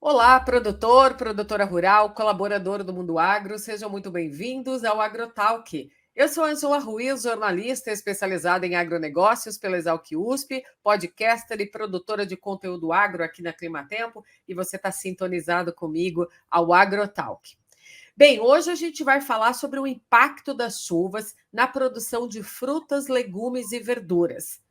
Olá, produtor, produtora rural, colaborador do Mundo Agro, sejam muito bem-vindos ao AgroTalk. Eu sou Ângela Ruiz, jornalista especializada em agronegócios pela Exalc USP, podcaster e produtora de conteúdo agro aqui na Climatempo, e você está sintonizado comigo ao AgroTalk. Bem, hoje a gente vai falar sobre o impacto das chuvas na produção de frutas, legumes e verduras.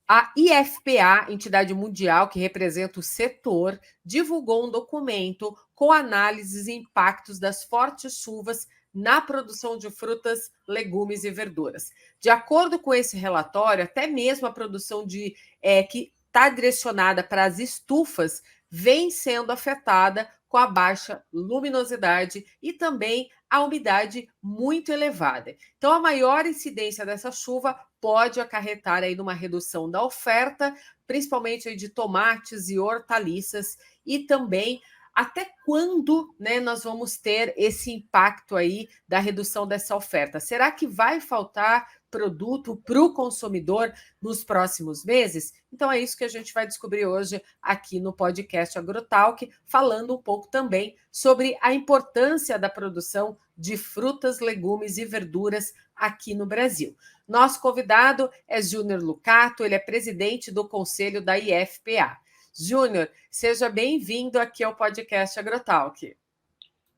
A IFPA, entidade mundial que representa o setor, divulgou um documento com análises e impactos das fortes chuvas na produção de frutas, legumes e verduras. De acordo com esse relatório, até mesmo a produção que está direcionada para as estufas vem sendo afetada com a baixa luminosidade e também a umidade muito elevada. Então, a maior incidência dessa chuva pode acarretar aí numa redução da oferta, principalmente aí de tomates e hortaliças, e também até quando, né, nós vamos ter esse impacto aí da redução dessa oferta? Será que vai faltar produto para o consumidor nos próximos meses? Então é isso que a gente vai descobrir hoje aqui no podcast AgroTalk, falando um pouco também sobre a importância da produção de frutas, legumes e verduras aqui no Brasil. Nosso convidado é Júnior Lucato, ele é presidente do Conselho da IFPA. Júnior, seja bem-vindo aqui ao podcast AgroTalk.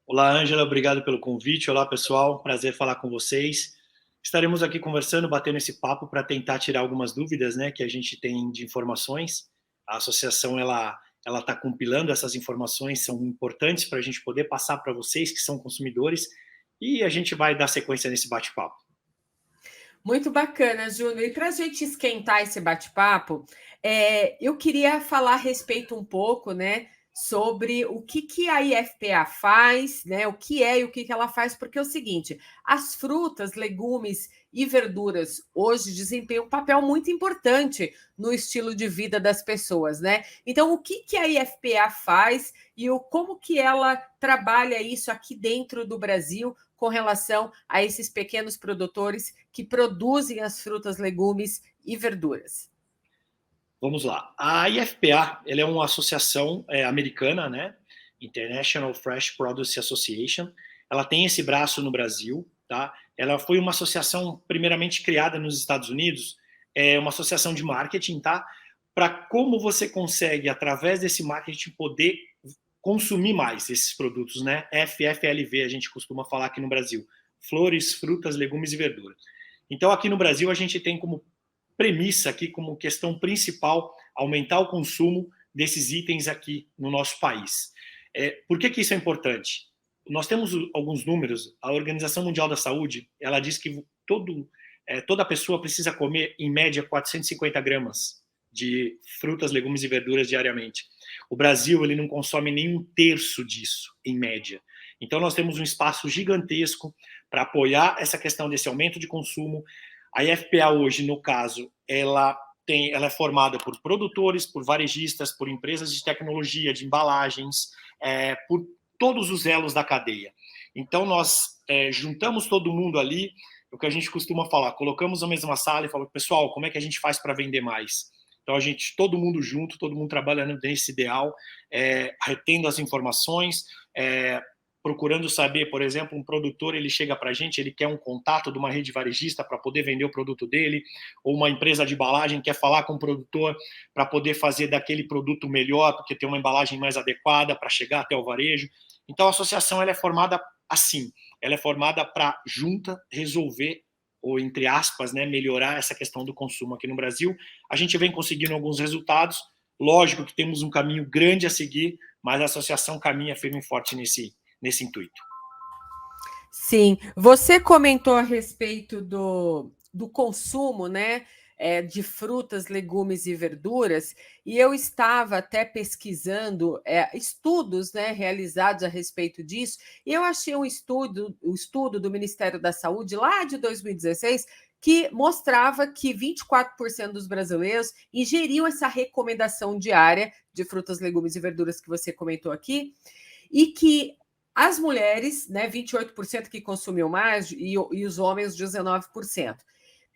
Olá, Ângela, obrigado pelo convite. Olá, pessoal, prazer falar com vocês. Estaremos aqui conversando, batendo esse papo para tentar tirar algumas dúvidas, né, que a gente tem de informações. A associação ela está compilando essas informações, são importantes para a gente poder passar para vocês que são consumidores, e a gente vai dar sequência nesse bate-papo. Muito bacana, Júnior. E para a gente esquentar esse bate-papo, eu queria falar a respeito um pouco, né, sobre o que a IFPA faz, né, o que é e o que ela faz, porque é o seguinte: as frutas, legumes e verduras hoje desempenham um papel muito importante no estilo de vida das pessoas, né? Então, o que a IFPA faz e como que ela trabalha isso aqui dentro do Brasil com relação a esses pequenos produtores que produzem as frutas, legumes e verduras? Vamos lá. A IFPA ela é uma associação americana, né? International Fresh Produce Association. Ela tem esse braço no Brasil, tá? Ela foi uma associação primeiramente criada nos Estados Unidos, uma associação de marketing, tá? Para como você consegue, através desse marketing, poder consumir mais esses produtos, né? FFLV, a gente costuma falar aqui no Brasil. Flores, frutas, legumes e verduras. Então, aqui no Brasil, a gente tem como premissa aqui, como questão principal, aumentar o consumo desses itens aqui no nosso país. Por que isso é importante? Nós temos alguns números. A Organização Mundial da Saúde, ela diz que toda pessoa precisa comer, em média, 450 gramas de frutas, legumes e verduras diariamente. O Brasil, ele não consome nem um terço disso, em média. Então, nós temos um espaço gigantesco para apoiar essa questão desse aumento de consumo. A IFPA hoje, no caso, ela é formada por produtores, por varejistas, por empresas de tecnologia, de embalagens, por todos os elos da cadeia. Então, nós juntamos todo mundo ali, o que a gente costuma falar, colocamos na mesma sala e falamos, pessoal, como é que a gente faz para vender mais? Então, todo mundo junto, todo mundo trabalhando nesse ideal, retendo as informações, procurando saber, por exemplo, um produtor, ele chega para a gente, ele quer um contato de uma rede varejista para poder vender o produto dele, ou uma empresa de embalagem quer falar com o produtor para poder fazer daquele produto melhor, porque tem uma embalagem mais adequada para chegar até o varejo. Então, a associação ela é formada assim, ela é formada para junta resolver, ou entre aspas, né, melhorar essa questão do consumo aqui no Brasil. A gente vem conseguindo alguns resultados, lógico que temos um caminho grande a seguir, mas a associação caminha firme e forte nesse intuito. Sim, você comentou a respeito do consumo, né, de frutas, legumes e verduras, e eu estava até pesquisando estudos, né, realizados a respeito disso, e eu achei um estudo do Ministério da Saúde lá de 2016 que mostrava que 24% dos brasileiros ingeriam essa recomendação diária de frutas, legumes e verduras que você comentou aqui, e que as mulheres, né, 28% que consumiam mais e os homens 19%.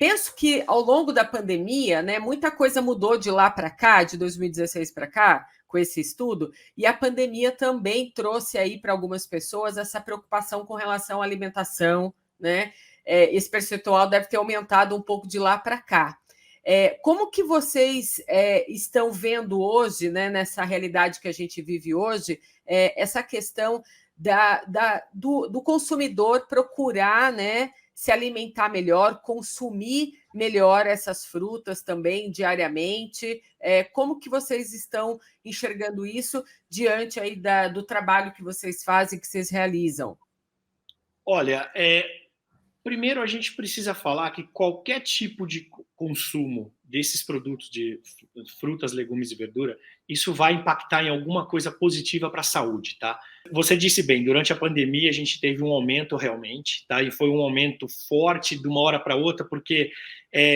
Penso que ao longo da pandemia, né, muita coisa mudou de lá para cá, de 2016 para cá, com esse estudo, e a pandemia também trouxe aí para algumas pessoas essa preocupação com relação à alimentação, né? Esse percentual deve ter aumentado um pouco de lá para cá. Como que vocês estão vendo hoje, né, nessa realidade que a gente vive hoje, essa questão do consumidor procurar, né, se alimentar melhor, consumir melhor essas frutas também diariamente? Como que vocês estão enxergando isso diante aí do trabalho que vocês fazem, que vocês realizam? Olha, primeiro a gente precisa falar que qualquer tipo de consumo desses produtos de frutas, legumes e verdura, isso vai impactar em alguma coisa positiva para a saúde, tá? Você disse bem, durante a pandemia a gente teve um aumento realmente, tá? E foi um aumento forte de uma hora para outra, porque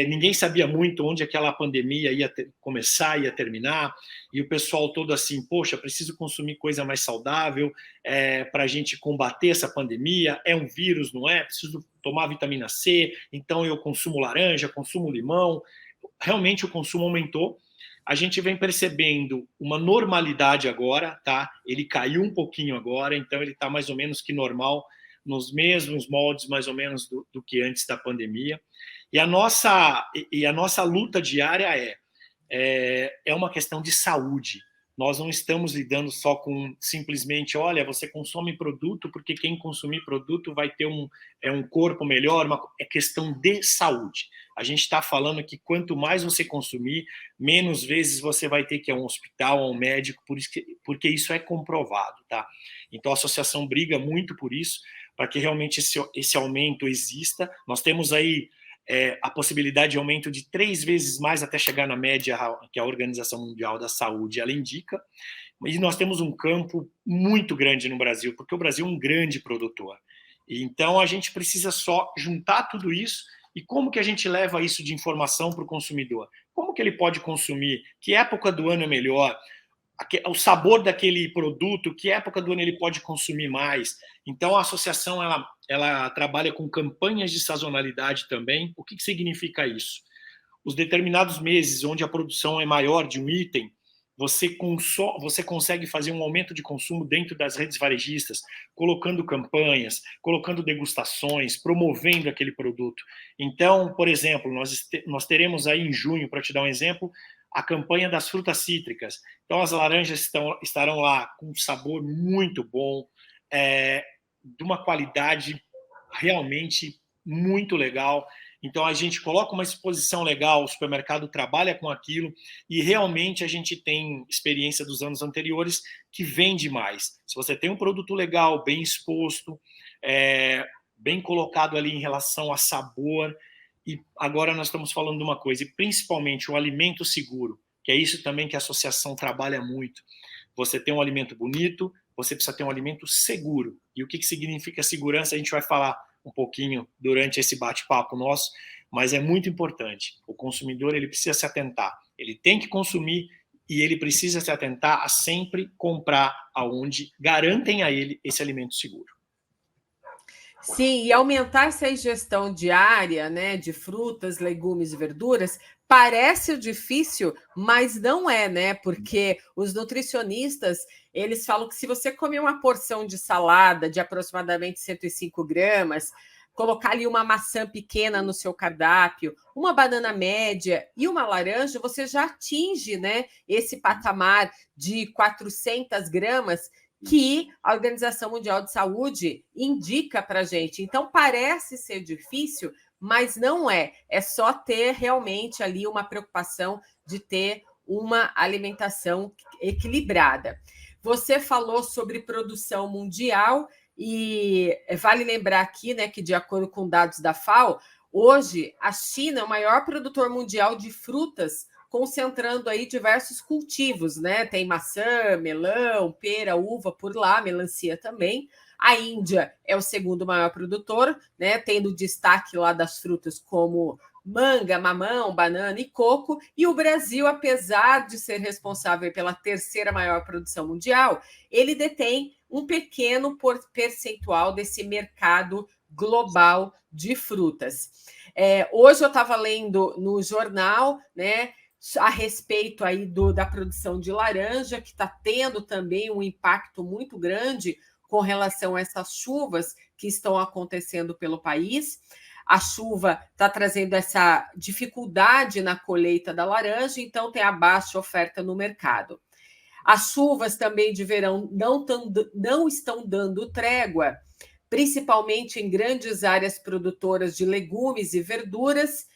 ninguém sabia muito onde aquela pandemia ia começar, ia terminar, e o pessoal todo assim, poxa, preciso consumir coisa mais saudável para a gente combater essa pandemia, é um vírus, não é? Preciso tomar vitamina C, então eu consumo laranja, consumo limão. Realmente o consumo aumentou. A gente vem percebendo uma normalidade agora, tá? Ele caiu um pouquinho agora, então ele está mais ou menos que normal, nos mesmos moldes mais ou menos do que antes da pandemia. E a nossa luta diária é uma questão de saúde. Nós não estamos lidando só com simplesmente, olha, você consome produto porque quem consumir produto vai ter um corpo melhor, é questão de saúde. A gente está falando que quanto mais você consumir, menos vezes você vai ter que ir a um hospital, a um médico, porque isso é comprovado, tá? Então a associação briga muito por isso, para que realmente esse aumento exista. Nós temos aí a possibilidade de aumento de 3 vezes mais até chegar na média que a Organização Mundial da Saúde ela indica. E nós temos um campo muito grande no Brasil, porque o Brasil é um grande produtor. Então a gente precisa só juntar tudo isso. E como que a gente leva isso de informação para o consumidor? Como que ele pode consumir? Que época do ano é melhor? O sabor daquele produto, que época do ano ele pode consumir mais. Então, a associação ela trabalha com campanhas de sazonalidade também. O que significa isso? Os determinados meses onde a produção é maior de um item, você consegue fazer um aumento de consumo dentro das redes varejistas, colocando campanhas, colocando degustações, promovendo aquele produto. Então, por exemplo, nós teremos aí em junho, para te dar um exemplo, a campanha das frutas cítricas. Então, as laranjas estarão lá com um sabor muito bom, de uma qualidade realmente muito legal. Então, a gente coloca uma exposição legal, o supermercado trabalha com aquilo e realmente a gente tem experiência dos anos anteriores que vende mais. Se você tem um produto legal, bem exposto, bem colocado ali em relação a sabor, e agora nós estamos falando de uma coisa, e principalmente o alimento seguro, que é isso também que a associação trabalha muito. Você tem um alimento bonito, você precisa ter um alimento seguro. E o que significa segurança, a gente vai falar um pouquinho durante esse bate-papo nosso, mas é muito importante. O consumidor ele precisa se atentar. Ele tem que consumir e ele precisa se atentar a sempre comprar aonde garantem a ele esse alimento seguro. Sim, e aumentar essa ingestão diária, né, de frutas, legumes e verduras parece difícil, mas não é, né? Porque os nutricionistas, eles falam que se você comer uma porção de salada de aproximadamente 105 gramas, colocar ali uma maçã pequena no seu cardápio, uma banana média e uma laranja, você já atinge, né, esse patamar de 400 gramas que a Organização Mundial de Saúde indica para a gente. Então, parece ser difícil, mas não é. É só ter realmente ali uma preocupação de ter uma alimentação equilibrada. Você falou sobre produção mundial e vale lembrar aqui, né, que de acordo com dados da FAO, hoje a China é o maior produtor mundial de frutas, concentrando aí diversos cultivos, né? Tem maçã, melão, pera, uva por lá, melancia também. A Índia é o segundo maior produtor, né? Tendo destaque lá das frutas como manga, mamão, banana e coco. E o Brasil, apesar de ser responsável pela terceira maior produção mundial, ele detém um pequeno percentual desse mercado global de frutas. Hoje eu estava lendo no jornal, né, a respeito aí da produção de laranja, que está tendo também um impacto muito grande com relação a essas chuvas que estão acontecendo pelo país. A chuva está trazendo essa dificuldade na colheita da laranja, então tem a baixa oferta no mercado. As chuvas também de verão não estão dando trégua, principalmente em grandes áreas produtoras de legumes e verduras.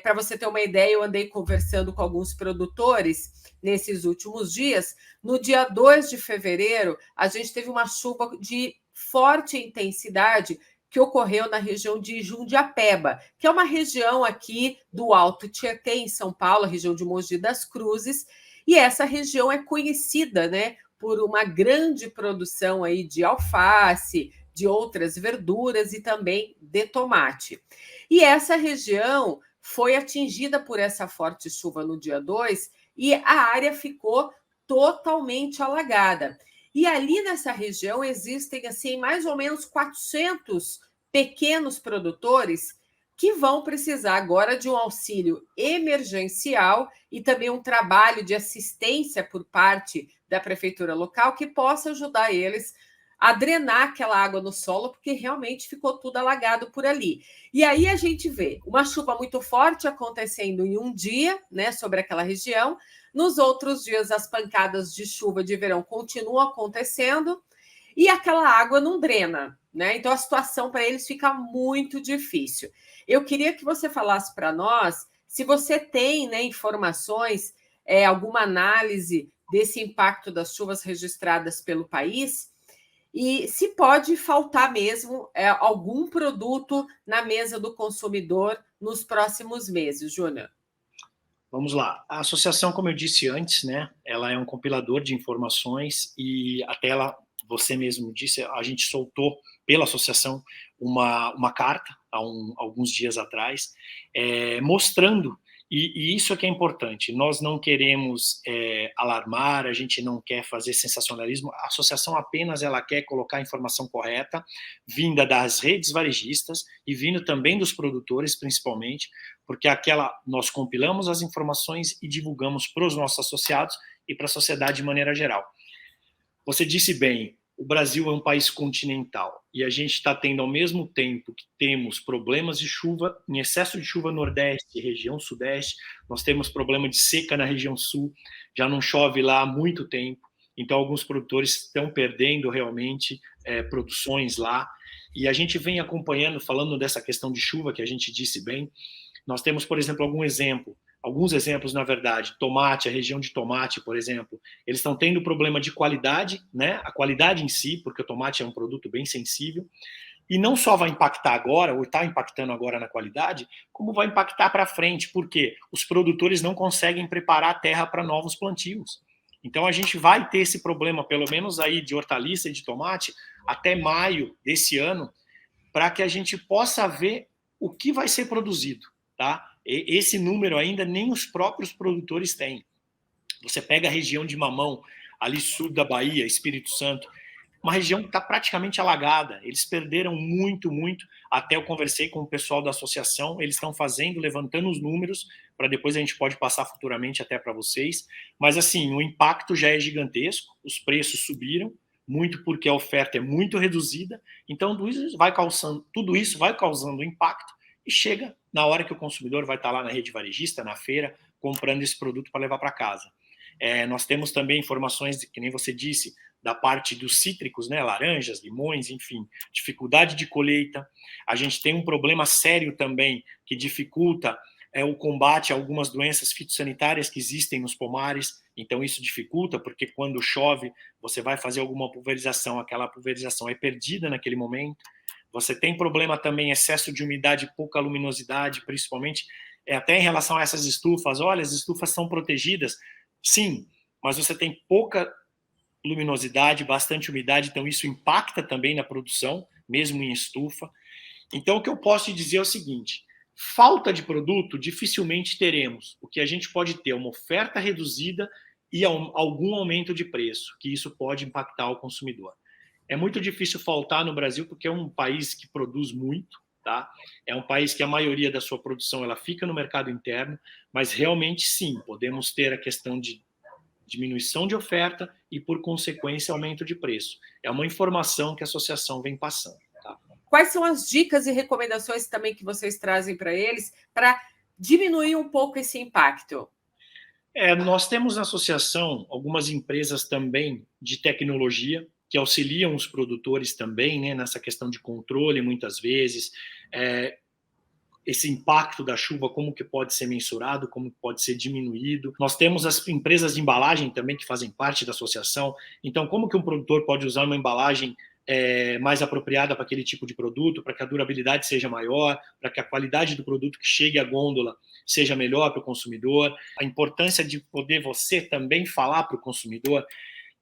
Para você ter uma ideia, eu andei conversando com alguns produtores nesses últimos dias. No dia 2 de fevereiro, a gente teve uma chuva de forte intensidade que ocorreu na região de Jundiapeba, que é uma região aqui do Alto Tietê, em São Paulo, a região de Mogi das Cruzes, e essa região é conhecida, né, por uma grande produção aí de alface, de outras verduras e também de tomate. E essa região foi atingida por essa forte chuva no dia 2 e a área ficou totalmente alagada. E ali nessa região existem assim mais ou menos 400 pequenos produtores que vão precisar agora de um auxílio emergencial e também um trabalho de assistência por parte da prefeitura local que possa ajudar eles a drenar aquela água no solo, porque realmente ficou tudo alagado por ali. E aí a gente vê uma chuva muito forte acontecendo em um dia, né, sobre aquela região. Nos outros dias, as pancadas de chuva de verão continuam acontecendo e aquela água não drena, né? Então a situação para eles fica muito difícil. Eu queria que você falasse para nós se você tem, né, informações, alguma análise desse impacto das chuvas registradas pelo país e se pode faltar mesmo algum produto na mesa do consumidor nos próximos meses, Júnior. Vamos lá. A associação, como eu disse antes, né, ela é um compilador de informações e até ela, você mesmo disse, a gente soltou pela associação uma carta há alguns dias atrás, mostrando, e isso é que é importante, nós não queremos alarmar, a gente não quer fazer sensacionalismo, a associação apenas ela quer colocar a informação correta, vinda das redes varejistas e vindo também dos produtores, principalmente, porque nós compilamos as informações e divulgamos para os nossos associados e para a sociedade de maneira geral. Você disse bem, o Brasil é um país continental e a gente está tendo, ao mesmo tempo que temos problemas de chuva, em excesso de chuva no Nordeste e região Sudeste, nós temos problema de seca na região Sul, já não chove lá há muito tempo, então alguns produtores estão perdendo realmente produções lá, e a gente vem acompanhando, falando dessa questão de chuva que a gente disse bem, nós temos, por exemplo, alguns exemplos, na verdade, tomate, a região de tomate, por exemplo, eles estão tendo problema de qualidade, né? A qualidade em si, porque o tomate é um produto bem sensível, e não só vai impactar agora, ou está impactando agora na qualidade, como vai impactar para frente, porque os produtores não conseguem preparar a terra para novos plantios. Então a gente vai ter esse problema, pelo menos aí de hortaliça e de tomate, até maio desse ano, para que a gente possa ver o que vai ser produzido. Tá? Esse número ainda nem os próprios produtores têm. Você pega a região de Mamão, ali sul da Bahia, Espírito Santo, uma região que está praticamente alagada. Eles perderam muito, muito. Até eu conversei com o pessoal da associação, eles estão levantando os números, para depois a gente pode passar futuramente até para vocês. Mas assim, o impacto já é gigantesco, os preços subiram, muito porque a oferta é muito reduzida, então tudo isso vai causando impacto e chega na hora que o consumidor vai estar lá na rede varejista, na feira, comprando esse produto para levar para casa. Nós temos também informações, que nem você disse, da parte dos cítricos, né, laranjas, limões, enfim, dificuldade de colheita. A gente tem um problema sério também que dificulta o combate a algumas doenças fitossanitárias que existem nos pomares, então isso dificulta, porque quando chove, você vai fazer alguma pulverização, aquela pulverização é perdida naquele momento. Você tem problema também, excesso de umidade, pouca luminosidade, principalmente até em relação a essas estufas. Olha, as estufas são protegidas, sim, mas você tem pouca luminosidade, bastante umidade, então isso impacta também na produção, mesmo em estufa. Então, o que eu posso te dizer é o seguinte: falta de produto dificilmente teremos. O que a gente pode ter é uma oferta reduzida e algum aumento de preço, que isso pode impactar o consumidor. É muito difícil faltar no Brasil, porque é um país que produz muito, tá? É um país que a maioria da sua produção ela fica no mercado interno, mas realmente sim, podemos ter a questão de diminuição de oferta e, por consequência, aumento de preço. É uma informação que a associação vem passando. Tá? Quais são as dicas e recomendações também que vocês trazem para eles para diminuir um pouco esse impacto? Nós temos na associação algumas empresas também de tecnologia que auxiliam os produtores também, né, nessa questão de controle, muitas vezes, esse impacto da chuva, como que pode ser mensurado, como que pode ser diminuído. Nós temos as empresas de embalagem também que fazem parte da associação. Então, como que um produtor pode usar uma embalagem mais apropriada para aquele tipo de produto, para que a durabilidade seja maior, para que a qualidade do produto que chegue à gôndola seja melhor para o consumidor. A importância de poder você também falar para o consumidor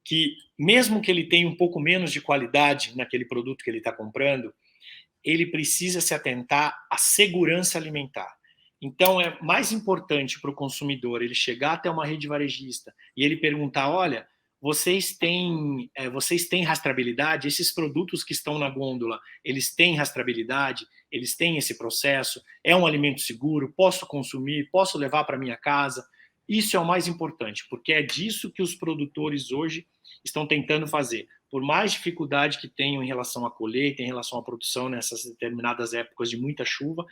que, mesmo que ele tenha um pouco menos de qualidade naquele produto que ele está comprando, ele precisa se atentar à segurança alimentar. Então, é mais importante para o consumidor ele chegar até uma rede varejista e ele perguntar, olha, vocês têm rastreabilidade? Esses produtos que estão na gôndola, eles têm rastreabilidade? Eles têm esse processo? É um alimento seguro? Posso consumir? Posso levar para minha casa? Isso é o mais importante, porque é disso que os produtores hoje estão tentando fazer. Por mais dificuldade que tenham em relação à colheita, em relação à produção nessas determinadas épocas de muita chuva,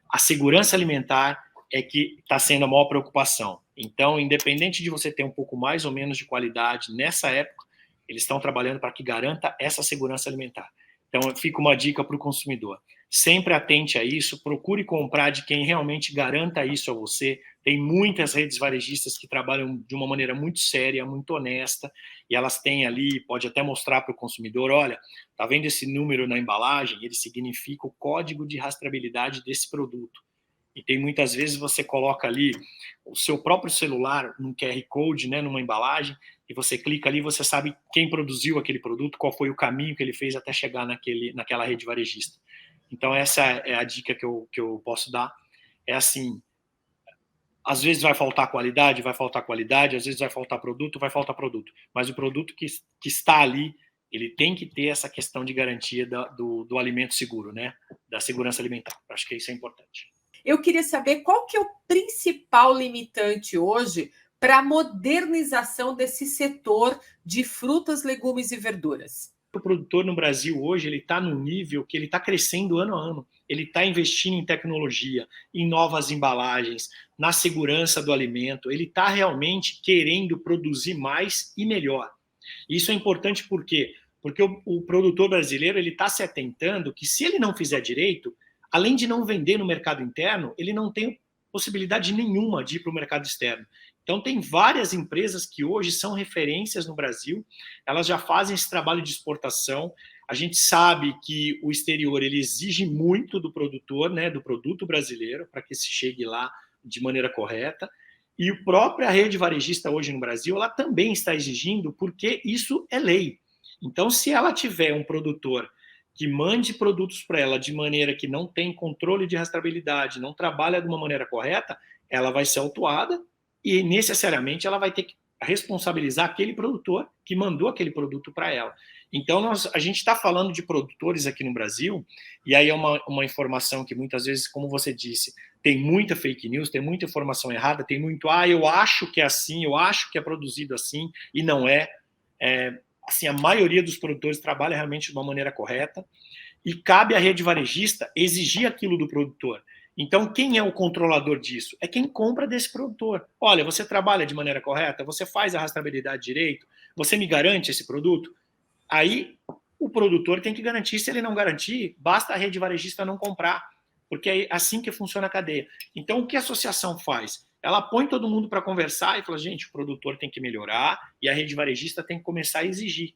a segurança alimentar é que está sendo a maior preocupação. Então, independente de você ter um pouco mais ou menos de qualidade nessa época, eles estão trabalhando para que garanta essa segurança alimentar. Então, fica uma dica para o consumidor. Sempre atente a isso, procure comprar de quem realmente garanta isso a você. Tem muitas redes varejistas que trabalham de uma maneira muito séria, muito honesta, e elas têm ali, pode até mostrar para o consumidor, olha, tá vendo esse número na embalagem? Ele significa o código de rastreabilidade desse produto. E tem muitas vezes você coloca ali o seu próprio celular num QR Code, né, numa embalagem, e você clica ali, você sabe quem produziu aquele produto, qual foi o caminho que ele fez até chegar naquela rede varejista. Então essa é a dica que eu posso dar. É assim, às vezes vai faltar qualidade, às vezes vai faltar produto, mas o produto que está ali, ele tem que ter essa questão de garantia do alimento seguro, né, da segurança alimentar. Acho que isso é importante. Eu queria saber qual que é o principal limitante hoje para a modernização desse setor de frutas, legumes e verduras. O produtor no Brasil hoje ele está no nível que ele está crescendo ano a ano. Ele está investindo em tecnologia, em novas embalagens, na segurança do alimento. Ele está realmente querendo produzir mais e melhor. Isso é importante por quê? Porque o produtor brasileiro ele está se atentando que se ele não fizer direito, além de não vender no mercado interno, ele não tem possibilidade nenhuma de ir para o mercado externo. Então, tem várias empresas que hoje são referências no Brasil, elas já fazem esse trabalho de exportação. A gente sabe que o exterior ele exige muito do produtor, né, do produto brasileiro, para que se chegue lá de maneira correta. E a própria rede varejista hoje no Brasil, ela também está exigindo, porque isso é lei. Então, se ela tiver um produtor que mande produtos para ela de maneira que não tem controle de rastreabilidade, não trabalha de uma maneira correta, ela vai ser autuada e necessariamente ela vai ter que responsabilizar aquele produtor que mandou aquele produto para ela. Então, a gente está falando de produtores aqui no Brasil, e aí é uma informação que muitas vezes, como você disse, tem muita fake news, tem muita informação errada, tem muito, eu acho que é assim, eu acho que é produzido assim, e não é. Assim, a maioria dos produtores trabalha realmente de uma maneira correta, e cabe à rede varejista exigir aquilo do produtor. Então, quem é o controlador disso? É quem compra desse produtor. Olha, você trabalha de maneira correta? Você faz a rastreabilidade direito? Você me garante esse produto? Aí, o produtor tem que garantir. Se ele não garantir, basta a rede varejista não comprar, porque é assim que funciona a cadeia. Então, o que a associação faz? Ela põe todo mundo para conversar e fala, gente, o produtor tem que melhorar e a rede varejista tem que começar a exigir.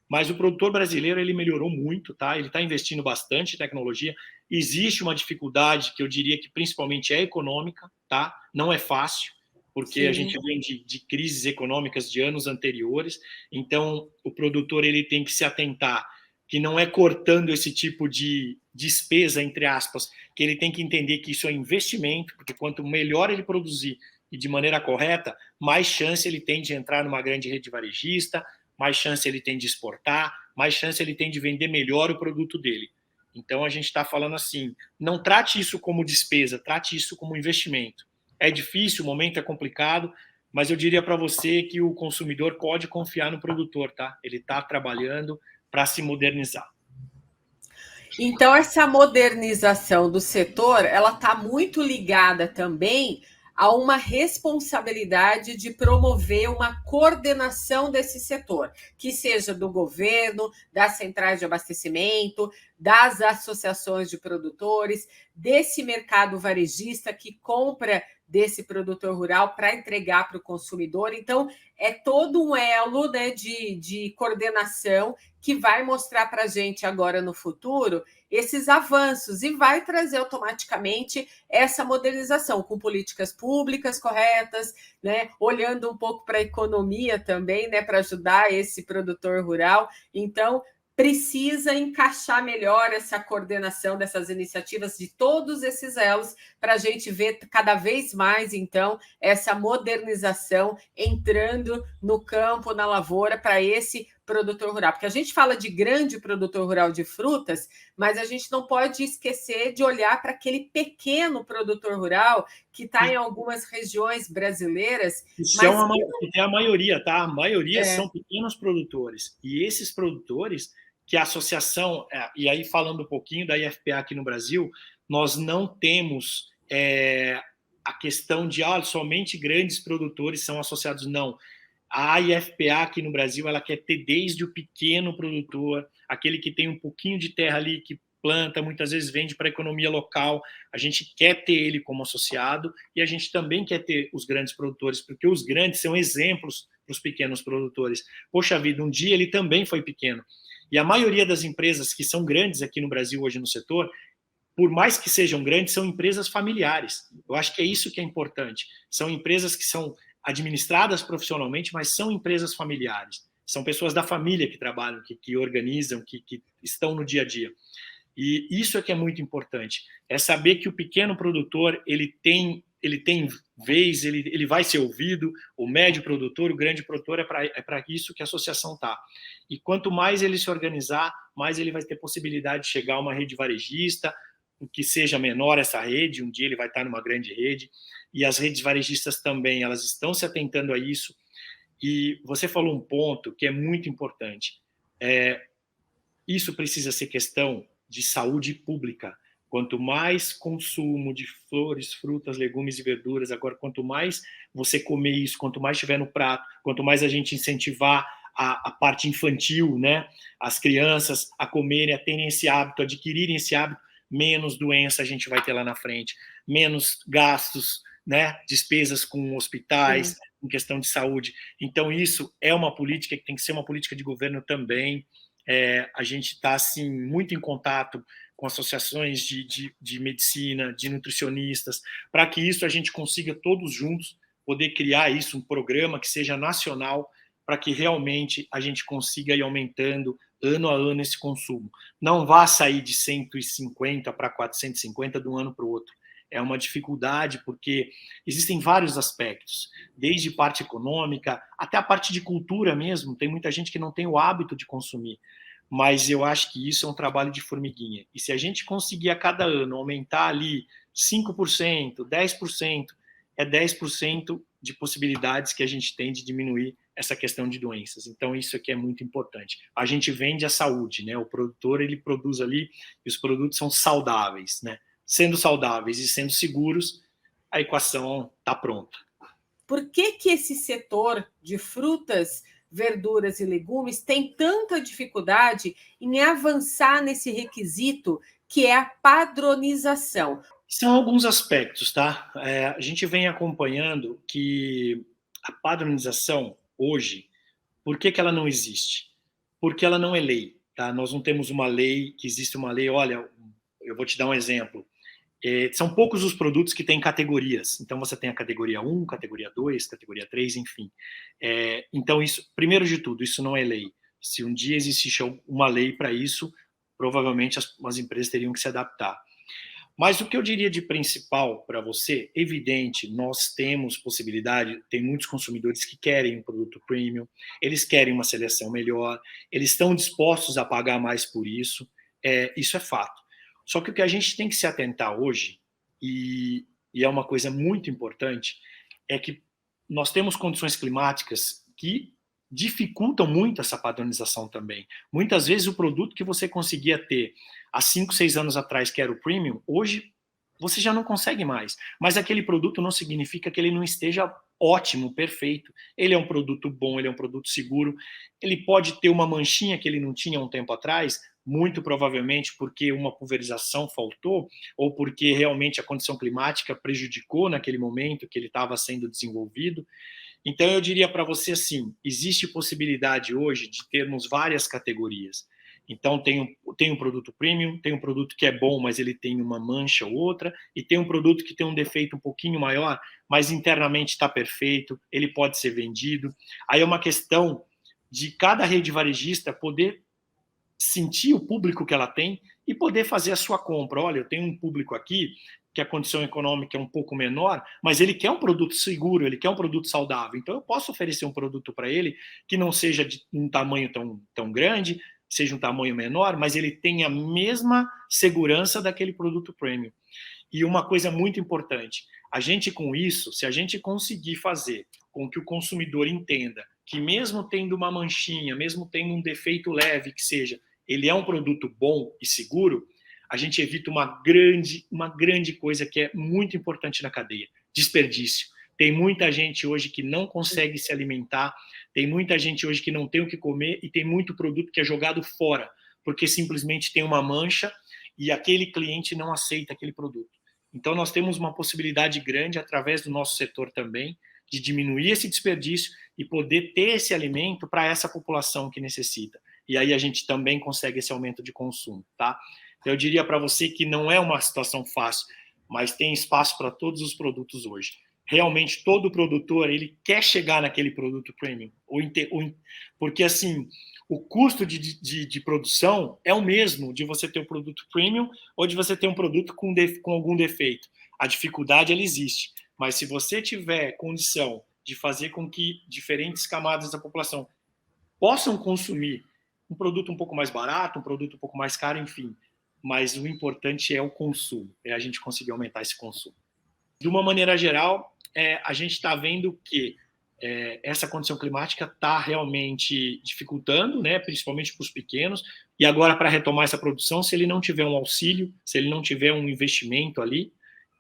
Mas o produtor brasileiro ele melhorou muito, tá? Ele está investindo bastante em tecnologia. Existe uma dificuldade que eu diria que principalmente é econômica, tá? Não é fácil, porque a gente vem de crises econômicas de anos anteriores. Então, o produtor ele tem que se atentar que não é cortando esse tipo de despesa, entre aspas, que ele tem que entender que isso é investimento, porque quanto melhor ele produzir e de maneira correta, mais chance ele tem de entrar numa grande rede varejista, mais chance ele tem de exportar, mais chance ele tem de vender melhor o produto dele. Então, a gente está falando assim, não trate isso como despesa, trate isso como investimento. É difícil, o momento é complicado, mas eu diria para você que o consumidor pode confiar no produtor, tá? Ele está trabalhando para se modernizar. Então, essa modernização do setor, ela está muito ligada também a uma responsabilidade de promover uma coordenação desse setor, que seja do governo, das centrais de abastecimento, das associações de produtores, desse mercado varejista que compra desse produtor rural para entregar para o consumidor. Então, é todo um elo, né, de coordenação que vai mostrar para a gente agora no futuro esses avanços e vai trazer automaticamente essa modernização com políticas públicas corretas, né? Olhando um pouco para a economia também, né? Para ajudar esse produtor rural. Então, precisa encaixar melhor essa coordenação dessas iniciativas de todos esses elos para a gente ver cada vez mais, então, essa modernização entrando no campo, na lavoura, para esse produtor rural. Porque a gente fala de grande produtor rural de frutas, mas a gente não pode esquecer de olhar para aquele pequeno produtor rural que está em algumas regiões brasileiras, mas Que tem a maioria, tá? A maioria são pequenos produtores. E esses produtores que a associação, e aí falando um pouquinho da IFPA aqui no Brasil, nós não temos a questão de somente grandes produtores são associados, não. A IFPA aqui no Brasil, ela quer ter desde o pequeno produtor, aquele que tem um pouquinho de terra ali, que planta, muitas vezes vende para a economia local, a gente quer ter ele como associado e a gente também quer ter os grandes produtores, porque os grandes são exemplos para os pequenos produtores. Poxa vida, um dia ele também foi pequeno. E a maioria das empresas que são grandes aqui no Brasil hoje no setor, por mais que sejam grandes, são empresas familiares. Eu acho que é isso que é importante. São empresas que são administradas profissionalmente, mas são empresas familiares. São pessoas da família que trabalham, que organizam, que estão no dia a dia. E isso é que é muito importante. É saber que o pequeno produtor ele tem vez, ele vai ser ouvido, o médio produtor, o grande produtor, é para isso que a associação está. E quanto mais ele se organizar, mais ele vai ter possibilidade de chegar a uma rede varejista, que seja menor essa rede, um dia ele vai estar numa grande rede, e as redes varejistas também, elas estão se atentando a isso. E você falou um ponto que é muito importante. Isso precisa ser questão de saúde pública. Quanto mais consumo de flores, frutas, legumes e verduras, agora, quanto mais você comer isso, quanto mais tiver no prato, quanto mais a gente incentivar a parte infantil, né, as crianças a comerem, a terem esse hábito, a adquirirem esse hábito, menos doença a gente vai ter lá na frente, menos gastos, né, despesas com hospitais, em questão de saúde. Então, isso é uma política que tem que ser uma política de governo também. A gente está assim, muito em contato com associações de medicina, de nutricionistas, para que isso a gente consiga todos juntos poder criar isso, um programa que seja nacional, para que realmente a gente consiga ir aumentando ano a ano esse consumo. Não vá sair de 150 para 450 de um ano para o outro. É uma dificuldade porque existem vários aspectos, desde parte econômica até a parte de cultura mesmo. Tem muita gente que não tem o hábito de consumir, mas eu acho que isso é um trabalho de formiguinha. E se a gente conseguir a cada ano aumentar ali 5%, 10%, é 10% de possibilidades que a gente tem de diminuir essa questão de doenças. Então, isso aqui é muito importante. A gente vende a saúde, né? O produtor, ele produz ali e os produtos são saudáveis, né? Sendo saudáveis e sendo seguros, a equação está pronta. Por que esse setor de frutas, verduras e legumes tem tanta dificuldade em avançar nesse requisito que é a padronização? São alguns aspectos, tá? A gente vem acompanhando que a padronização hoje, por que ela não existe? Porque ela não é lei, tá? Nós não temos uma lei, que existe uma lei, olha, eu vou te dar um exemplo. São poucos os produtos que têm categorias. Então, você tem a categoria 1, categoria 2, categoria 3, enfim. Então, isso, primeiro de tudo, isso não é lei. Se um dia existisse uma lei para isso, provavelmente as empresas teriam que se adaptar. Mas o que eu diria de principal para você, evidente, nós temos possibilidade, tem muitos consumidores que querem um produto premium, eles querem uma seleção melhor, eles estão dispostos a pagar mais por isso, Isso é fato. Só que o que a gente tem que se atentar hoje, e é uma coisa muito importante, é que nós temos condições climáticas que dificultam muito essa padronização também. Muitas vezes o produto que você conseguia ter há 5, 6 anos atrás, que era o premium, hoje você já não consegue mais. Mas aquele produto não significa que ele não esteja ótimo, perfeito. Ele é um produto bom, ele é um produto seguro. Ele pode ter uma manchinha que ele não tinha um tempo atrás, muito provavelmente porque uma pulverização faltou ou porque realmente a condição climática prejudicou naquele momento que ele estava sendo desenvolvido. Então eu diria para você assim, existe possibilidade hoje de termos várias categorias. Então tem um produto premium, tem um produto que é bom, mas ele tem uma mancha ou outra, e tem um produto que tem um defeito um pouquinho maior, mas internamente está perfeito, ele pode ser vendido. Aí é uma questão de cada rede varejista poder sentir o público que ela tem e poder fazer a sua compra. Olha, eu tenho um público aqui que a condição econômica é um pouco menor, mas ele quer um produto seguro, ele quer um produto saudável. Então eu posso oferecer um produto para ele que não seja de um tamanho tão grande, seja um tamanho menor, mas ele tenha a mesma segurança daquele produto premium. E uma coisa muito importante, a gente com isso, se a gente conseguir fazer com que o consumidor entenda que mesmo tendo uma manchinha, mesmo tendo um defeito leve que seja, ele é um produto bom e seguro, a gente evita uma grande coisa que é muito importante na cadeia: desperdício. Tem muita gente hoje que não consegue se alimentar, tem muita gente hoje que não tem o que comer e tem muito produto que é jogado fora, porque simplesmente tem uma mancha e aquele cliente não aceita aquele produto. Então nós temos uma possibilidade grande, através do nosso setor também, de diminuir esse desperdício e poder ter esse alimento para essa população que necessita. E aí a gente também consegue esse aumento de consumo, tá? Então eu diria para você que não é uma situação fácil, mas tem espaço para todos os produtos hoje. Realmente todo produtor ele quer chegar naquele produto premium, porque assim o custo de produção é o mesmo de você ter um produto premium ou de você ter um produto com algum defeito. A dificuldade ela existe, mas se você tiver condição de fazer com que diferentes camadas da população possam consumir um produto um pouco mais barato, um produto um pouco mais caro, enfim, mas o importante é o consumo, é a gente conseguir aumentar esse consumo. De uma maneira geral, a gente está vendo que essa condição climática está realmente dificultando, né, principalmente para os pequenos, e agora para retomar essa produção, se ele não tiver um auxílio, se ele não tiver um investimento ali,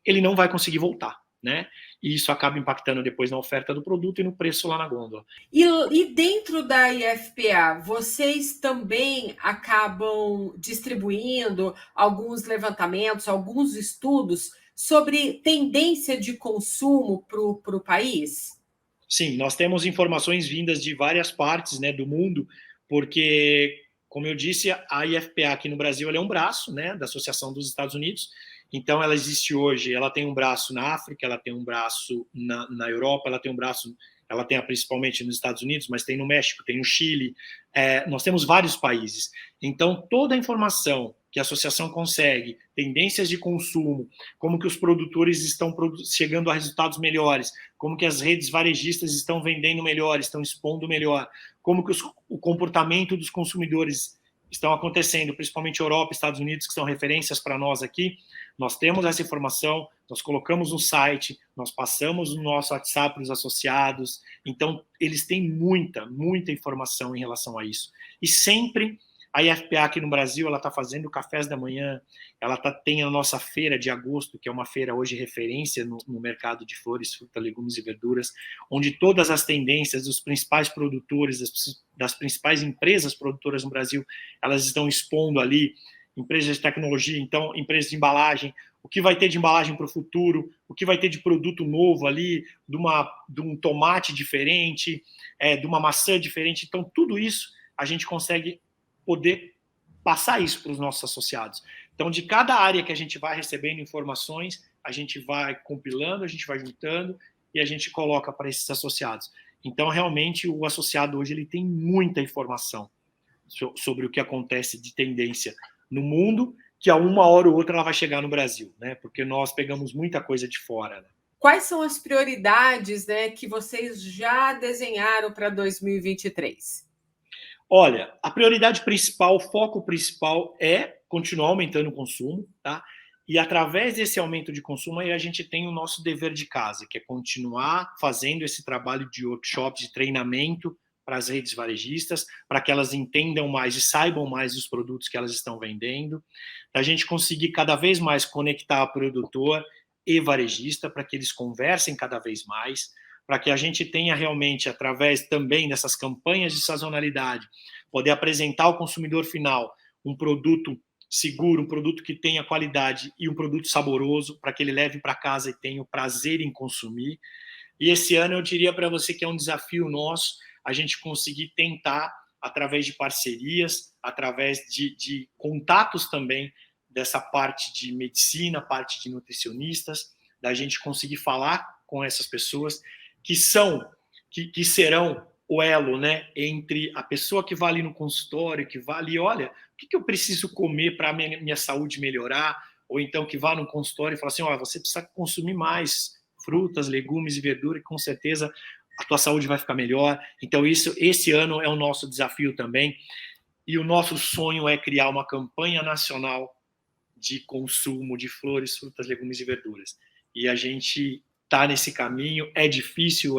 ele não vai conseguir voltar, né? E isso acaba impactando depois na oferta do produto e no preço lá na gôndola. E dentro da IFPA, vocês também acabam distribuindo alguns levantamentos, alguns estudos sobre tendência de consumo para o país? Sim, nós temos informações vindas de várias partes, né, do mundo, porque, como eu disse, a IFPA aqui no Brasil ela é um braço, né, da Associação dos Estados Unidos. Então, ela existe hoje, ela tem um braço na África, ela tem um braço na Europa, ela tem um braço, ela tem principalmente nos Estados Unidos, mas tem no México, tem no Chile, nós temos vários países. Então, toda a informação que a associação consegue, tendências de consumo, como que os produtores estão chegando a resultados melhores, como que as redes varejistas estão vendendo melhor, estão expondo melhor, como que o comportamento dos consumidores estão acontecendo, principalmente Europa e Estados Unidos, que são referências para nós aqui. Nós temos essa informação, nós colocamos no site, nós passamos no nosso WhatsApp para os associados, então eles têm muita informação em relação a isso. E sempre a IFPA aqui no Brasil, ela está fazendo cafés da manhã, ela tem a nossa feira de agosto, que é uma feira hoje referência no mercado de flores, frutas, legumes e verduras, onde todas as tendências dos principais produtores, das principais empresas produtoras no Brasil, elas estão expondo ali, empresas de tecnologia, então empresas de embalagem, o que vai ter de embalagem para o futuro, o que vai ter de produto novo ali, de um tomate diferente, de uma maçã diferente, então tudo isso a gente consegue poder passar isso para os nossos associados. Então, de cada área que a gente vai recebendo informações, a gente vai compilando, a gente vai juntando e a gente coloca para esses associados. Então, realmente, o associado hoje ele tem muita informação sobre o que acontece de tendência no mundo, que a uma hora ou outra ela vai chegar no Brasil, né? Porque nós pegamos muita coisa de fora, né? Quais são as prioridades, né, que vocês já desenharam para 2023? Olha, a prioridade principal, o foco principal é continuar aumentando o consumo, tá? E através desse aumento de consumo, aí a gente tem o nosso dever de casa, que é continuar fazendo esse trabalho de workshops, de treinamento para as redes varejistas, para que elas entendam mais e saibam mais dos produtos que elas estão vendendo, a gente conseguir cada vez mais conectar produtor e varejista para que eles conversem cada vez mais, para que a gente tenha realmente, através também dessas campanhas de sazonalidade, poder apresentar ao consumidor final um produto seguro, um produto que tenha qualidade e um produto saboroso, para que ele leve para casa e tenha o prazer em consumir. E esse ano eu diria para você que é um desafio nosso a gente conseguir tentar, através de parcerias, através de contatos também dessa parte de medicina, parte de nutricionistas, da gente conseguir falar com essas pessoas que serão o elo, né, entre a pessoa que vai ali no consultório, que vai ali, olha, o que eu preciso comer para a minha saúde melhorar, ou então que vá no consultório e fala assim, olha, você precisa consumir mais frutas, legumes e verdura, que com certeza a tua saúde vai ficar melhor. Então esse ano é o nosso desafio também, e o nosso sonho é criar uma campanha nacional de consumo de flores, frutas, legumes e verduras. E a gente está nesse caminho, é difícil,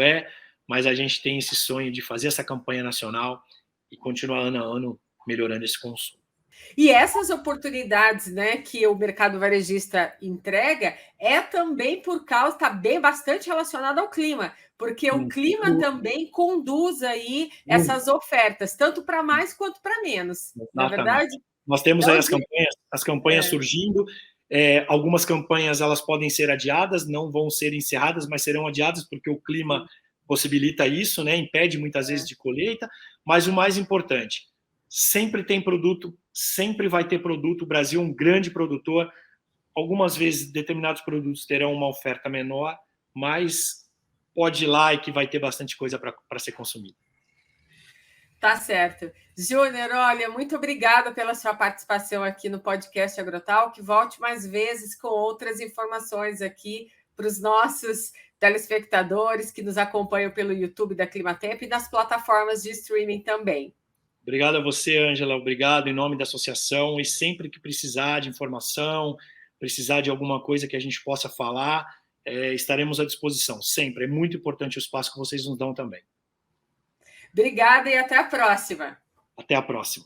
mas a gente tem esse sonho de fazer essa campanha nacional e continuar ano a ano melhorando esse consumo. E essas oportunidades, né, que o mercado varejista entrega é também por causa, está bem bastante relacionado ao clima, porque o clima também conduz aí essas ofertas, tanto para mais quanto para menos, não é Exatamente. verdade? Nós temos Então, aí as campanhas surgindo, algumas campanhas elas podem ser adiadas, não vão ser encerradas, mas serão adiadas porque o clima possibilita isso, né? Impede muitas vezes de colheita, mas o mais importante, sempre tem produto, sempre vai ter produto, o Brasil é um grande produtor, algumas vezes determinados produtos terão uma oferta menor, mas pode ir lá e que vai ter bastante coisa para ser consumida. Tá certo. Júnior, olha, muito obrigada pela sua participação aqui no podcast Agrotal, que volte mais vezes com outras informações aqui para os nossos telespectadores que nos acompanham pelo YouTube da Climatempo e nas plataformas de streaming também. Obrigado a você, Ângela. Obrigado em nome da associação. E sempre que precisar de informação, precisar de alguma coisa que a gente possa falar, estaremos à disposição. Sempre. É muito importante o espaço que vocês nos dão também. Obrigada e até a próxima. Até a próxima.